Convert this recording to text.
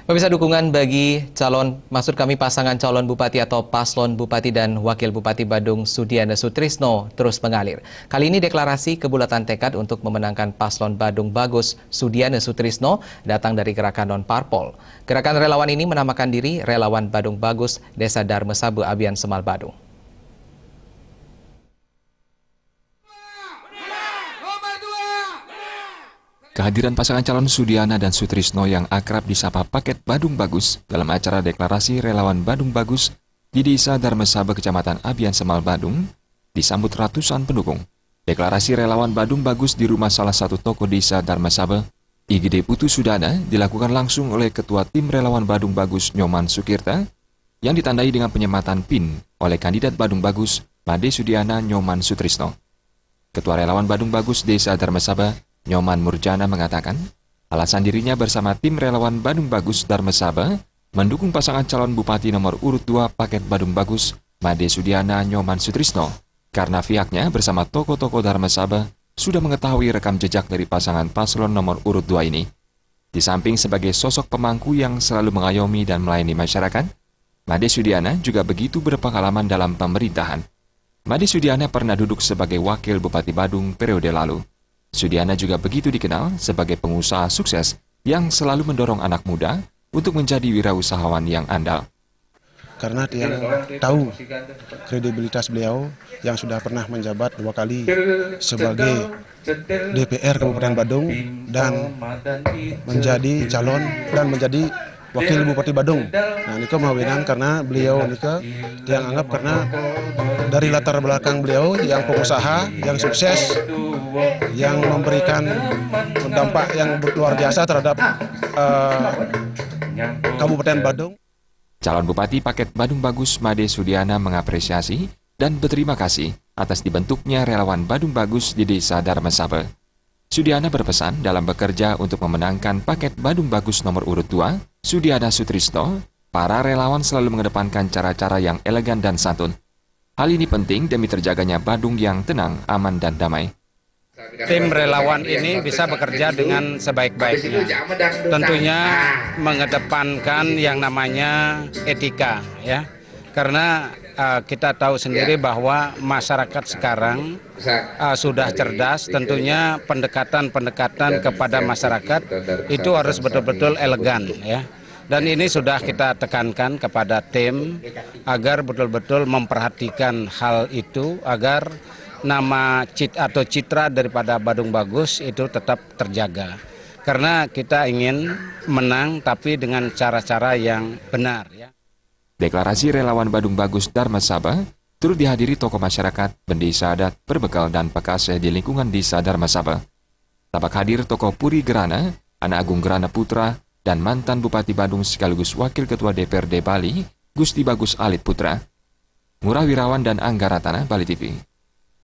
Pemirsa, dukungan bagi pasangan calon bupati atau paslon bupati dan wakil bupati Badung Sudiana Sutrisno terus mengalir. Kali ini deklarasi kebulatan tekad untuk memenangkan paslon Badung Bagus Sudiana Sutrisno datang dari gerakan non-parpol. Gerakan relawan ini menamakan diri Relawan Badung Bagus Desa Darmesabe Abian Semal Badung. Kehadiran pasangan calon Sudiana dan Sutrisno yang akrab disapa Paket Badung Bagus dalam acara deklarasi Relawan Badung Bagus di Desa Darmesabe, Kecamatan Abian Semal Badung, disambut ratusan pendukung. Deklarasi Relawan Badung Bagus di rumah salah satu tokoh Desa Darmesabe, IGD Putu Sudana, dilakukan langsung oleh Ketua Tim Relawan Badung Bagus Nyoman Sukirta, yang ditandai dengan penyematan PIN oleh kandidat Badung Bagus, Made Sudiana Nyoman Sutrisno. Ketua Relawan Badung Bagus Desa Darmesabe, Nyoman Murjana mengatakan, alasan dirinya bersama tim relawan Badung Bagus Darmesabe mendukung pasangan calon bupati nomor urut 2 Paket Badung Bagus, Made Sudiana Nyoman Sutrisno, karena pihaknya bersama tokoh-tokoh Darmesabe sudah mengetahui rekam jejak dari pasangan paslon nomor urut 2 ini. Di samping sebagai sosok pemangku yang selalu mengayomi dan melayani masyarakat, Made Sudiana juga begitu berpengalaman dalam pemerintahan. Made Sudiana pernah duduk sebagai wakil Bupati Badung periode lalu. Sudiana juga begitu dikenal sebagai pengusaha sukses yang selalu mendorong anak muda untuk menjadi wirausahawan yang andal. Karena dia tahu kredibilitas beliau yang sudah pernah menjabat 2 kali sebagai DPR Kabupaten Badung dan menjadi calon dan menjadi wakil Bupati Badung. Nah, ini mawinan karena beliau ini yang anggap karena dari latar belakang beliau yang pengusaha, yang sukses, yang memberikan dampak yang luar biasa terhadap Kabupaten Badung. Calon Bupati Paket Badung Bagus Made Sudiana mengapresiasi dan berterima kasih atas dibentuknya Relawan Badung Bagus di Desa Darmesabe. Sudiana berpesan dalam bekerja untuk memenangkan Paket Badung Bagus nomor urut 2, Sudiana Sutrisno, para relawan selalu mengedepankan cara-cara yang elegan dan santun. Hal ini penting demi terjaganya Badung yang tenang, aman, dan damai. Tim relawan ini bisa bekerja dengan sebaik-baiknya. Tentunya mengedepankan yang namanya etika, ya. Karena kita tahu sendiri bahwa masyarakat sekarang sudah cerdas, tentunya pendekatan-pendekatan kepada masyarakat itu harus betul-betul elegan, ya. Dan ini sudah kita tekankan kepada tim agar betul-betul memperhatikan hal itu agar nama citra daripada Badung Bagus itu tetap terjaga. Karena kita ingin menang tapi dengan cara-cara yang benar, ya. Deklarasi Relawan Badung Bagus Darmesabe turut dihadiri tokoh masyarakat, pendesa adat, berbekal dan pekaseh di lingkungan Desa Darmesabe. Tampak hadir tokoh Puri Gerana, Anak Agung Gerana Putra, dan mantan Bupati Badung sekaligus Wakil Ketua DPRD Bali, Gusti Bagus Alit Putra. Ngurah Wirawan dan Angga Ratana, Bali TV.